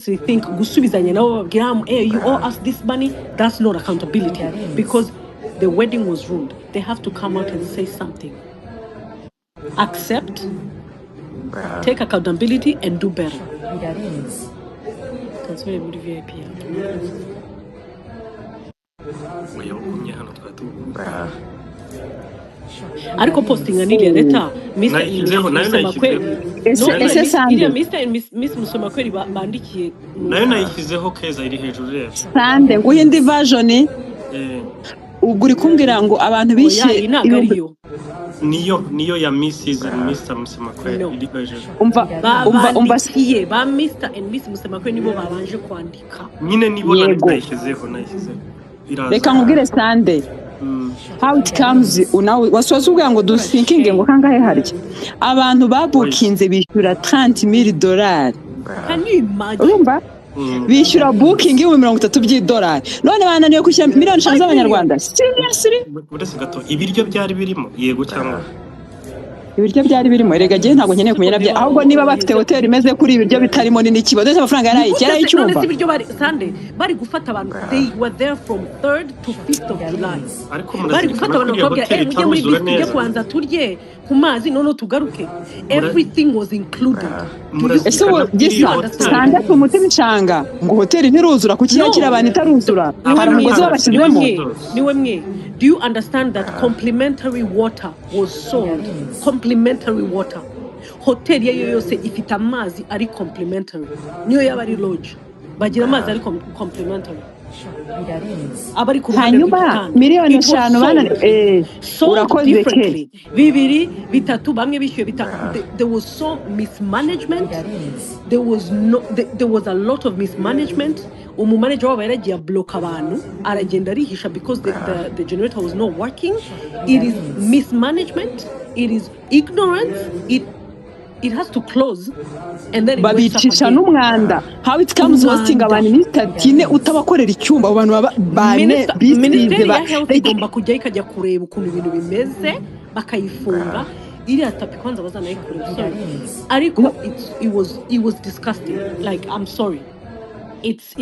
think gusubizanya nabo babwira hey, you owe us this money, that's not accountability because the wedding was ruined. They have to come out and say something. Accept, take accountability, and do better. That's very good VIP. Ariko posting anili leta Mr. Musoma kweli. Ese Sande Mr. and Miss Musoma kweli bandikiye. Nayo nayishyizeho keza iri hejuru rero. Sande nguye indi version. Uguri kumbwira ngo abantu bishe niyo ya Mrs. and Mr. Musoma kweli iri hejuru. Umva ba Mr. and Miss Musoma kweli nibo babanje kwandika. Nyine nibo nayishyizeho. Reka nkubwire Sande. How it comes waswaza ubwa ngo dusinkinge ngo kangahe harya abantu babukinze bishyura $30,000. Can you imagine? Urumva bishyura booking $30,000 none bananiye kwishyura miliyoni 5 z'abanyarwanda. Seriously uretse gato ibiryo byari birimo yego cyangwa ibiryo byari birimo erega gihe ntabwo nkeneye kumenya nabyo ahubwo niba bafite hotel imeze kuri ibiryo bitarimo ni n'ikibazo cy'amafaranga yarayi icyumba ibiryo bari Sunday bari gufata abantu they were there from 3rd to 5th of July bari gufata abantu bakabwira mujye muri bisige kwanza turye ku mazi none tugaruke everything was included. Ese gisa Sande ku mutima icanga ngo hotel ntiruzura kuki yakira abantu itaruzura hari umugozi wabashyizemo niwe mwe. Do you understand that complimentary water was sold? Complimentary water. Hotel yeyo yose ifite amazi ari complimentary. Niyo yaba ari lodge. Bagira amazi ari complimentary. Abari ku hanyuma miliyoni 5 bana urakoze ke bibiri bitatu bamwe bishyuye there was so mismanagement. There was a lot of mismanagement. Umumanager wabo yaragiye block abantu aragenda arihisha because the generator was not working. It is mismanagement, it is ignorance, it has to close and then babicisha n'umwanda. How it comes hosting abantu n'istatine utabakorera icyumba abantu bane Ministry ya Health igomba kujya ikajya kureba ukuntu ibintu bimeze bakayifunga iri atapi kwanza bazanayikorera. Ariko it was disgusting. Like I'm sorry. It's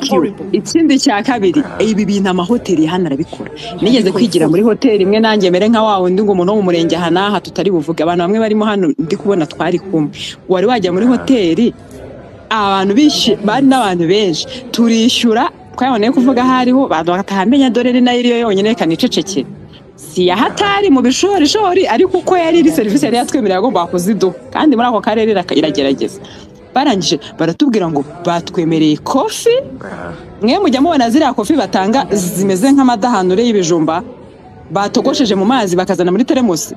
horrible. Ikindi cya kabiri ibi bintu amahoteli hano arabikora. Nigeze kwigira muri hoteli imwe nanjye mere nka wawe ndi ngo umuntu wo mu murenge hanaha tutari buvuga abantu bamwe barimo hano ndi kubona twari kumwe wari wajya muri hoteli abantu bishe bari n'abantu benshi turishyura twaboneye kuvuga hariho abantu batahamenya dore nayo iriyo yonyine kaniceceke si ya hatari mu bishorishori ariko uko yari iri service yari yatwemerera agomba kuziduha kandi muri ako karere iragerageza barangije baratubwira ngo batwemereye kofi mwe mujya mubona ziriya kofi batanga zimeze nk'amadahanure y'ibijumba batogosheje mu mazi bakazana muri teremusi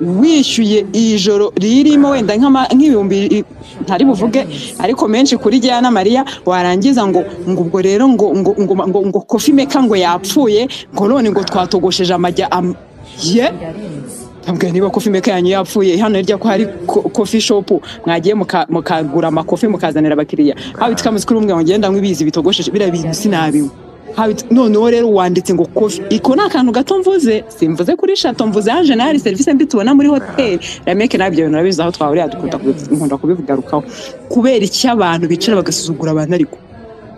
wishyuye ijoro ririmo wenda nk'ibihumbi ntari buvuge ariko menshi kuri Jana Maria warangiza ngo ubwo rero ngo kofi meka ngo yapfuye ngo none ngo twatogosheje amajya ye Ambwe niba coffee maker yanyu yapfuye hano irya ko hari coffee shop mwagiye mukagura amakofi mukazanira abakiriya how it comes kuri umwe ngenda nk'ibizi bitogosheje birabintu sinabiwe how it none rero wanditse ngo coffee iko nakantu gato mvuze simvuze kuri shato mvuze anje nari service mbi tubona muri hotel rameke nabyo bintu nabiza aho twahuriye dukunda kubivugarukaho kubera iki abantu bicara bagasuzugura abantu ariko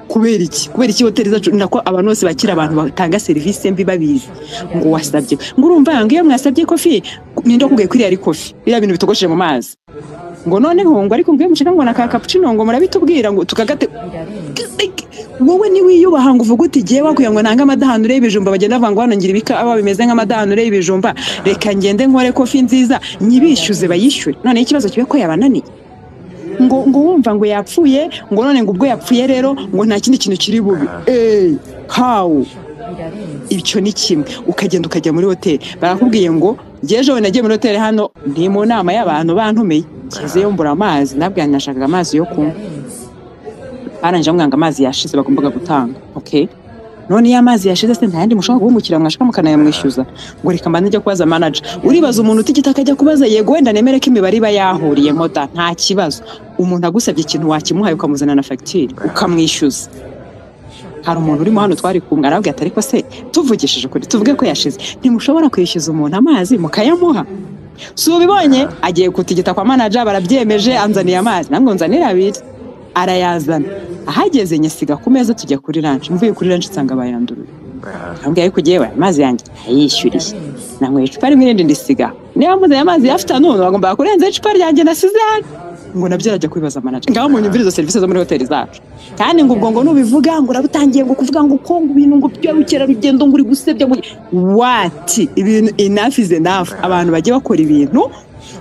kubera iki hoteli zacu nako abantu bose bakira abantu batanga service mbi babizi ngo wasabye ngo urumva yangiye mwasabye coffee nindo kugiye kuri ari coffee bira bintu bitogosheje mu mazi ngo none ngo ariko ngiye mushaka ngo na cappuccino ngo murabitubwira ngo tukagate wowe ni wiyubaha ngo uvuga uti giye wakuye ngo nanga amadahanure y'ibijumba bagenda bavanga hano ngira ibika aba bimeze nk'amadahanure y'ibijumba reka ngende nkore coffee nziza nyibishyuze bayishyure none ikibazo kibe ko yabananiye ngo wumva ngo yapfuye ngo none ngo ubwo yapfuye rero ngo nta kindi kintu kiri bubi how ibyo ni kimwe ukagenda ukajya muri hotel barakubwiye ngo jeje we nagiye muri hotel hano ndi mu nama y'abantu bantumeye kizeyo mbura amazi nabwo nashakaga amazi yo kunywa aranje mwanga amazi yashize bagombaga gutanga okay none y'amazi yashize se ntayandi mushaka guhumukira mwashaka mukana yamwishyuza ngo reka mbande njya kubaza manager uribaza umuntu utigita akajya kubaza yego wenda nemere ko imibare iba yahuriye moda nta kibazo umuntu agusabye ikintu wakimuhaye ukamuzana na facture ukamwishyuza hari umuntu urimo hano twari kumwe arabwiye ati ariko se tuvugishije kuri tuvuge ko yashize ntimushobora kwishyuza umuntu amazi mukayamuha so ubibonye agiye kutigita kwa manager barabyemeje anzaniye amazi namwe nzanira abiri arayazana ahageze nyasiga ku meza tujya kuri lunch mvuye kuri lunch nsanga bayanduruye ambwiye ariko jewe amazi yanjye ayishyuriye nanyweye icupa rimwe irindi ndisiga niba muzanye amazi ya afternoon bagomba kurenza icupa ryanjye nasize hano ngo nabyo arajya kwibaza manager ngaho mu nyumvirizo services zo muri hoteli zacu kandi ngo ubwo ngo nubivuga ngo urabutangiye ngo kuvuga ngo kongo ibintu ngo byarukera rugendo ngo uri gusebya ngo what ibintu enough is enough abantu bagiye bakora ibintu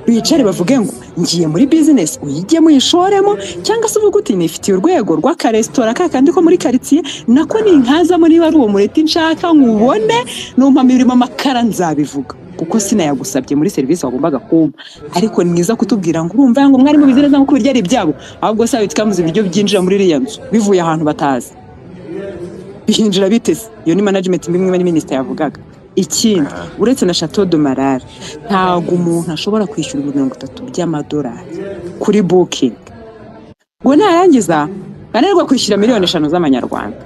bicare bavuge ngo ngiye muri business uyige muyishoremo cyangwa se uvuga uti nifitiye urwego rw'akarestora kakandi ko muri quartier nako ninkazamo niba ari uwo mureti nshaka nkubone numpa mirimo amakara nzabivuga kuko sinayagusabye muri service wagombaga kumpa ariko ni mwiza kutubwira ngo urumva ngo mwari mu bizereza ngo birya ari ibyabo ahubwo sabe twikamuze ibiryo byinjira muri iriya nzu bivuye ahantu batazi bihinjira bitese iyo ni management bimwe minister yavugaga ikindi uretse na Chateau de Marara ntago umuntu ashobora kwishyura $30 by'amadolari kuri booking ngo narangiza banarwa kwishyura $5,000 z'amanyarwanda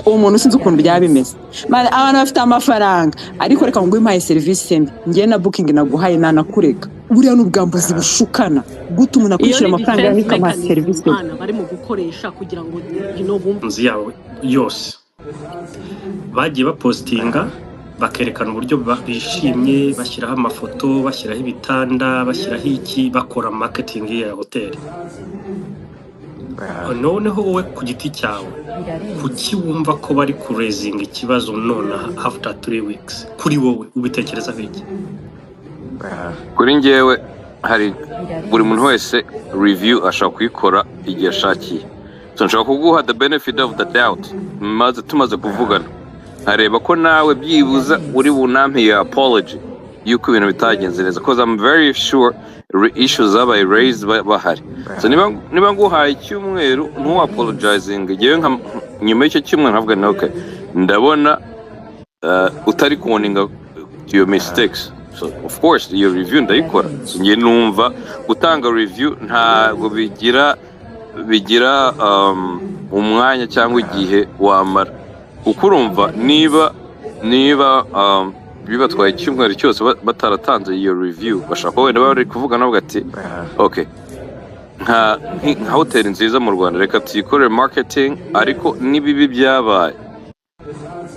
uwo muntu sinzi ukuntu byaba bimeze abantu bafite amafaranga ariko reka ngo impaye service mbi ngiye na booking naguhaye nanakureka buriya n'ubwambuzi bushukana guta umuntu akwishyura amafaranga y'ikama service bari mu gukoresha kugira ngo bumve yawe yose bagiye bapostinga bakerekana uburyo bishimye bashyiraho amafoto bashyiraho ibitanda bashyiraho iki bakora marketing ya hoteli noneho wowe ku giti cyawe kuki wumva ko bari kurezinga ikibazo none after 3 weeks kuri wowe ubitekereza iki kuri njyewe hari buri muntu wese review ashaka kuyikora igihe ashakiye so nshaka kuguha the benefit of the doubt maze tumaze kuvugana areba ko nawe byibuza uri bunampe ya apology yuko ibintu bitagenze neza because I'm very sure issues zabaye raised bahari so niba nguhaye icyumweru ntu apologizing yewe nka nyuma y'icyo cyumweru nkavuga na okay ndabona utari kuoninga your mistakes so of course your review ndayikora so ngiye numva gutanga review ntago bigira umwanya cyangwa igihe wamara ukurumva niba bibatwaye icyumweru cyose bataratanze iyo review bashaka wenda bari kuvuga nabwo ati okay nka hoteli nziza mu Rwanda reka tuyikore marketing ariko nibibi byabaye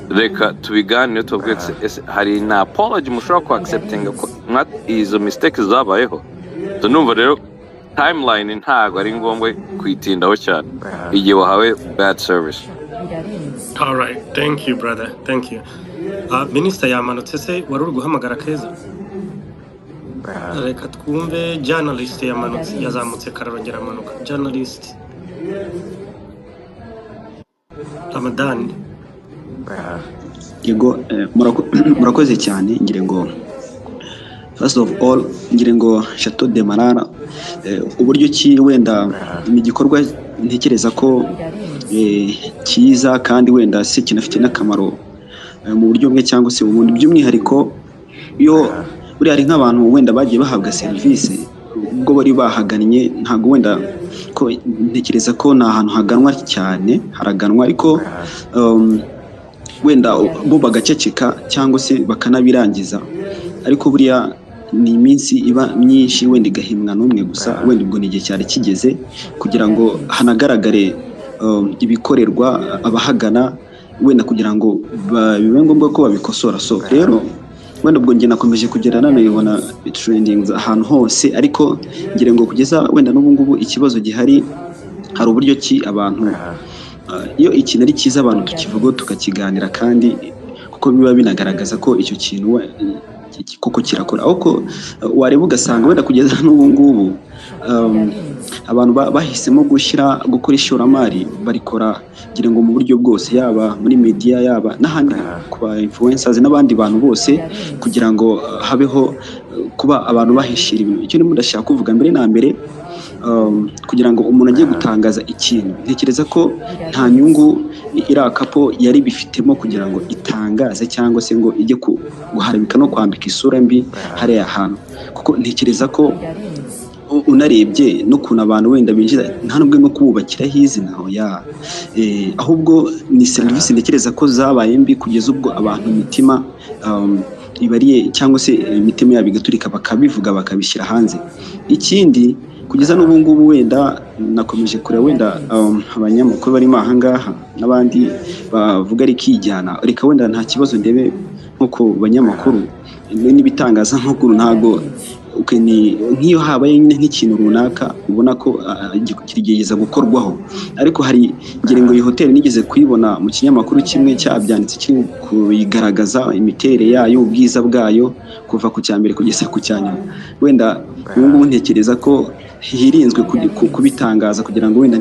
reka tubiganire tubwetse hari na apology mushobora ku accepting ko izo mistakes zabayeho so numva rero timeline ntago ari ngombwa kwitindaho cyane igihe wahawe bad service. All right, thank you brother, thank you. Minister yamanutse se wari uri guhamagara Keza? Reka twumve journalist yamanutse yazamutse kararongera amanuka journalist Ramadan. Yego murakoze cyane ngire ngo first of all ngire ngo Chateau de Marara uburyo ki wenda igikorwa ntekereza ko cyiza kandi wenda se kinafite n'akamaro mu buryo bwe cyangwa se ubundi by'umwihariko iyo buri hari nk'abantu wenda bagiye bahabwa service ubwo bari bahagannye ntago wenda ko ntekereza ko na ahantu haganwa cyane haraganwa ariko wenda bo bagaceceka cyangwa se bakanabirangiza ariko buriya ni iminsi iba myinshi wenda igahimwa n'umwe gusa wenda ubwo ni igihe cyari kigeze kugira ngo hanagaragare ibikorerwa abahagana wenda kugira ngo bibe ngombwa ko babikosora so rero wenda ubwo nge nakomeje kugera nanayibona trending ahantu hose ariko ngire ngo kugeza wenda n'ubu ngubu ikibazo gihari hari uburyo ki abantu iyo ikintu ari cyiza abantu tukivuga tukakiganira kandi kuko biba binagaragaza ko icyo kintu kuko kirakora ahubwo wareba ugasanga wenda kugeza n'ubu ngubu abantu bahisemo gukora ishoramari barikora ngira ngo mu buryo bwose yaba muri media yaba n'ahandi ku ba influencers n'abandi bantu bose kugira ngo habeho kuba abantu bahishira ibintu icyo ni mudashaka kuvuga mbere na mbere kugira ngo umuntu agiye gutangaza ikintu ntekereza ko nta nyungu irakapo yari bifitemo kugira ngo itangaze cyangwa se ngo ijye guharabika no kwambika isura mbi hariya hantu kuko ntekereza ko unarebye no kuna abantu wenda binjira nta nubwo no kububakiraho izina ahubwo ni service ntekereza ko zabaye mbi kugeza ubwo abantu imitima ibariye cyangwa se imitima yabo igaturika bakabivuga bakabishyira hanze ikindi kugeza n'ubu ngubu wenda nakomeje kureba wenda abanyamakuru barimo aha ngaha n'abandi bavuga ari kijyana reka wenda nta kibazo ndebe nko ku banyamakuru n'ibitangaza nk'ukuru ntago nk'iyo habaye nk'ikintu runaka ubona ko kirigeza gukorwaho ariko hari ngire ngo iyi hoteli nigeze kuyibona mu kinyamakuru kimwe cyabyanditse kiri kuyigaragaza imiterere yayo ubwiza bwayo kuva ku cyambere kugeza ku cyanyuma wenda ubu ntekereza ko hirinzwe kubitangaza kugira ngo wenda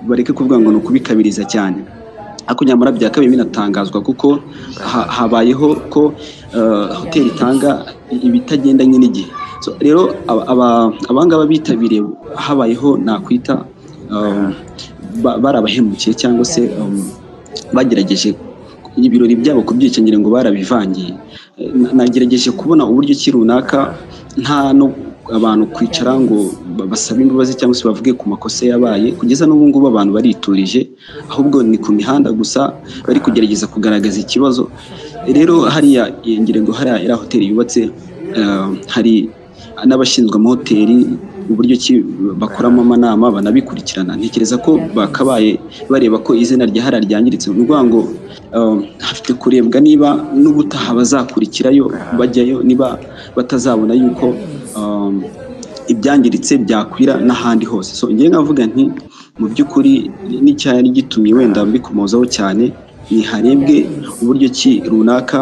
bareke kuvuga ngo nukubikabiriza cyane ako nyamara byakabaye binatangazwa kuko habayeho ko hoteli itanga ibitagendanye n'igihe rero abangaba bitabiriye habayeho nakwita barabahemukiye cyangwa se bagerageje ibirori byabo kubyicengera ngo barabivangiye nagerageje kubona uburyo ki runaka nta no abantu kwicara ngo basabe imbabazi cyangwa se bavuge ku makosa yabaye kugeza n'ubu ngubu abantu bariturije ahubwo ni ku mihanda gusa bari kugerageza kugaragaza ikibazo rero hariya ngire ngo hariya hoteli yubatse hari n'abashinzwe amahoteli uburyo ki bakoramo amanama banabikurikirana ntekereza ko bakabaye bareba ko izina ryahara ryangiritse n'ubwo ngo hafite kurebwa niba n'ubutaha bazakurikirayo bajyayo niba batazabona yuko ibyangiritse byakwira n'ahandi hose so ngiye nkavuga nti mu by'ukuri n'icyari gitumye wenda mbikomozaho cyane ni harebwe uburyo ki runaka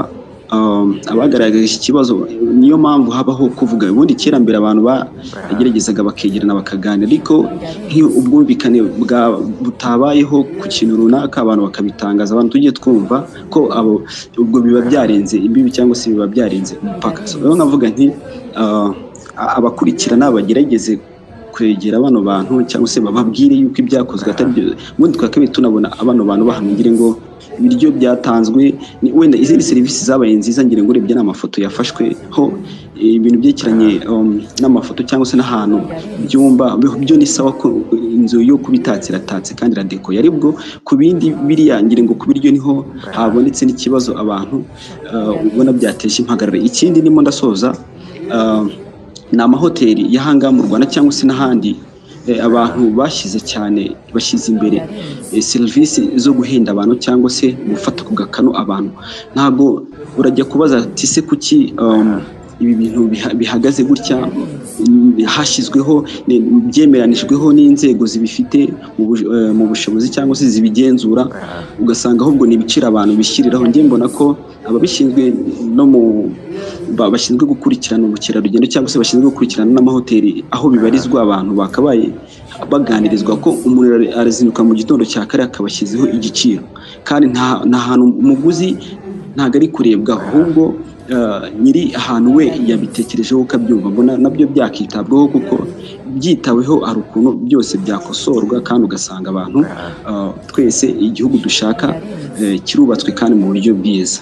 abagaragaje iki kibazo niyo mpamvu habaho kuvuga ubundi kera mbere abantu bageragezaga bakegerana bakaganira ariko nk'iyo ubwumvikane butabayeho ku kintu runaka abantu bakabitangaza abantu tugiye twumva ko ubwo biba byarenze imbibi cyangwa se biba byarenze umupaka so rero nkavuga nti abakurikirana bagerageze kwegera bano bantu cyangwa se bababwire yuko ibyakozwe atari byo ubundi twakabaye tunabona abano bantu bahamugire ngo ibiryo byatanzwe wenda izindi serivisi zabaye nziza ngire ngo urebye n'amafoto yafashweho ibintu byekeranye n'amafoto cyangwa se n'ahantu byumba byo ni sawa ko inzu yo kubitatse iratatse kandi radeko yari bwo ku bindi biriya ngire ngo kubiryo niho habonetse n'ikibazo abantu ubona byateje impagarara ikindi nimo ndasoza ni amahoteli y'ahanga mu Rwanda cyangwa se n'ahandi abantu bashyize imbere serivisi zo guhenda abantu cyangwa se gufata ku gakano abantu ntabwo urajya kubaza ati se kuki ibi bintu bihagaze gutya hashyizweho byemeranijweho n'inzego zibifite mu bushobozi cyangwa se zibigenzura ugasanga ahubwo ni ibiciro abantu bishyiriraho njye mbona ko ababishinzwe no mu bashinzwe gukurikirana ubukerarugendo cyangwa se bashinzwe gukurikirana n'amahoteli aho bibarizwa abantu bakabaye baganirizwa ko umuntu arazinduka mu gitondo cya kare akabashyizeho igiciro kandi nta hantu umuguzi ntago ari kurebwa ahubwo nyiri ahantu we yabitekerejeho ukabyumva mbona nabyo byakitabwaho kuko byitaweho ari ukuntu byose byakosorwa kandi ugasanga abantu twese igihugu dushaka kirubatswe kandi mu buryo bwiza